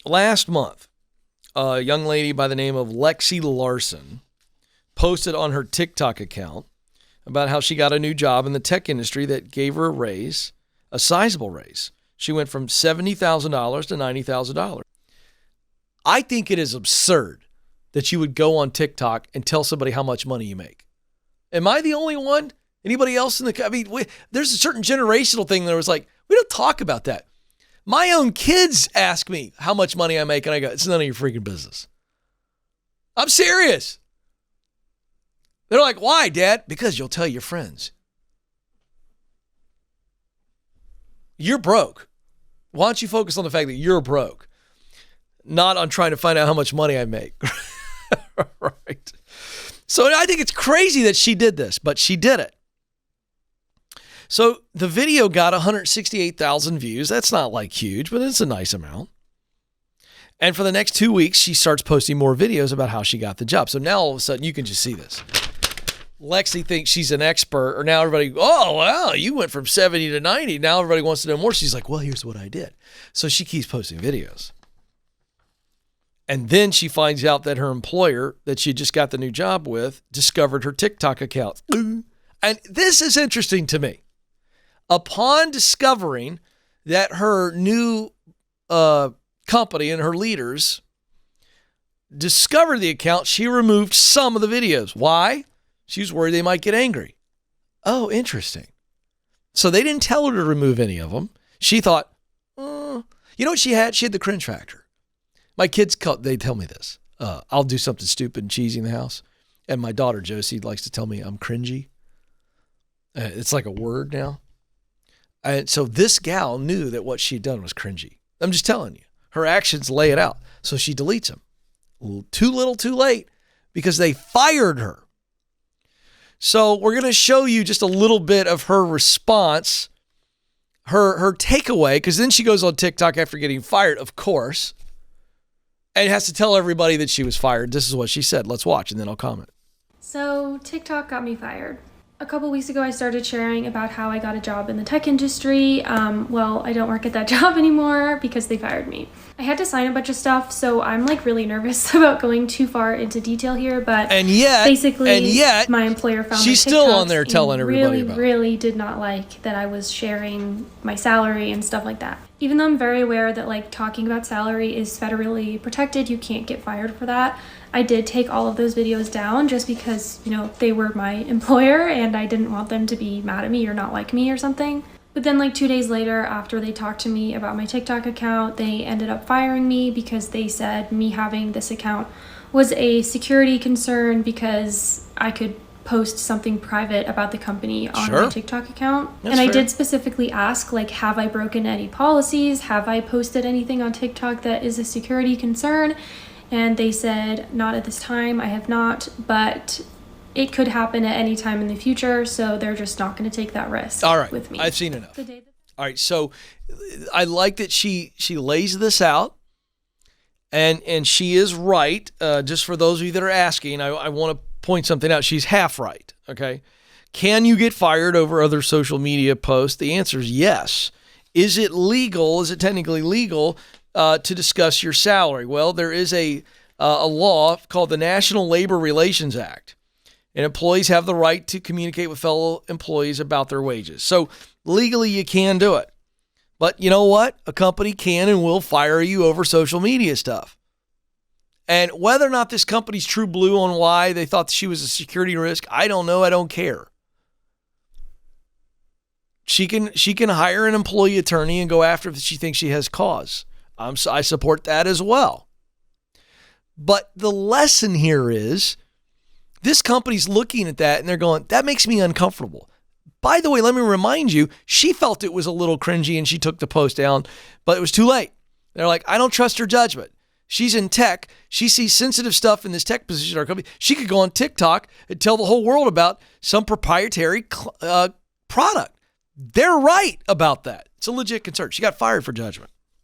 last month, a young lady by the name of Lexi Larson posted on her TikTok account about how she got a new job in the tech industry that gave her a raise, a sizable raise. She went from $70,000 to $90,000. I think it is absurd that you would go on TikTok and tell somebody how much money you make. Am I the only one? Anybody else in the... I mean, there's a certain generational thing that was like, we don't talk about that. My own kids ask me how much money I make, and I go, it's none of your freaking business. I'm serious. They're like, why, Dad? Because you'll tell your friends. You're broke. Why don't you focus on the fact that you're broke, not on trying to find out how much money I make? Right. So I think it's crazy that she did this, but she did it. So the video got 168,000 views. That's not like huge, but it's a nice amount. And for the next 2 weeks, she starts posting more videos about how she got the job. So now all of a sudden you can just see this. Lexi thinks she's an expert, or now everybody, oh, wow, you went from 70 to 90. Now everybody wants to know more. She's like, well, here's what I did. So she keeps posting videos. And then she finds out that her employer that she just got the new job with discovered her TikTok account. And this is interesting to me. Upon discovering that her new company and her leaders discovered the account, she removed some of the videos. Why? She was worried they might get angry. Oh, interesting. So they didn't tell her to remove any of them. She thought, you know what she had? She had the cringe factor. My kids, they tell me this. I'll do something stupid and cheesy in the house. And my daughter, Josie, likes to tell me I'm cringy. It's like a word now. And so this gal knew that what she'd done was cringy. I'm just telling you. Her actions lay it out. So she deletes them. Too little, too late, because they fired her. So we're going to show you just a little bit of her response, her takeaway, because then she goes on TikTok after getting fired, of course, and has to tell everybody that she was fired. This is what she said. Let's watch, and then I'll comment. So TikTok got me fired. A couple weeks ago, I started sharing about how I got a job in the tech industry. Well, I don't work at that job anymore because they fired me. I had to sign a bunch of stuff, so I'm like really nervous about going too far into detail here. But basically, my employer found she's still on there telling everybody about it. Really did not like that I was sharing my salary and stuff like that. Even though I'm very aware that like talking about salary is federally protected, you can't get fired for that. I did take all of those videos down just because, you know, they were my employer and I didn't want them to be mad at me or not like me or something. But then like 2 days later, after they talked to me about my TikTok account, they ended up firing me because they said me having this account was a security concern because I could post something private about the company on my TikTok account. That's fair. I did specifically ask, like, have I broken any policies? Have I posted anything on TikTok that is a security concern? And they said, not at this time, I have not, but it could happen at any time in the future, so they're just not going to take that risk with me. I've seen enough. All right, so I like that she lays this out, and she is right. Just for those of you that are asking, I want to point something out. She's half right, okay? Can you get fired over other social media posts? The answer is yes. Is it legal? Is it technically legal to discuss your salary? Well, there is a law called the National Labor Relations Act, and employees have the right to communicate with fellow employees about their wages. So legally, you can do it. But you know what? A company can and will fire you over social media stuff. And whether or not this company's true blue on why they thought she was a security risk, I don't know. I don't care. She can hire an employee attorney and go after if she thinks she has cause. I support that as well. But the lesson here is this company's looking at that and they're going, that makes me uncomfortable. By the way, let me remind you, she felt it was a little cringy and she took the post down, but it was too late. They're like, I don't trust her judgment. She's in tech. She sees sensitive stuff in this tech position in our company. She could go on TikTok and tell the whole world about some proprietary product. They're right about that. It's a legit concern. She got fired for judgment.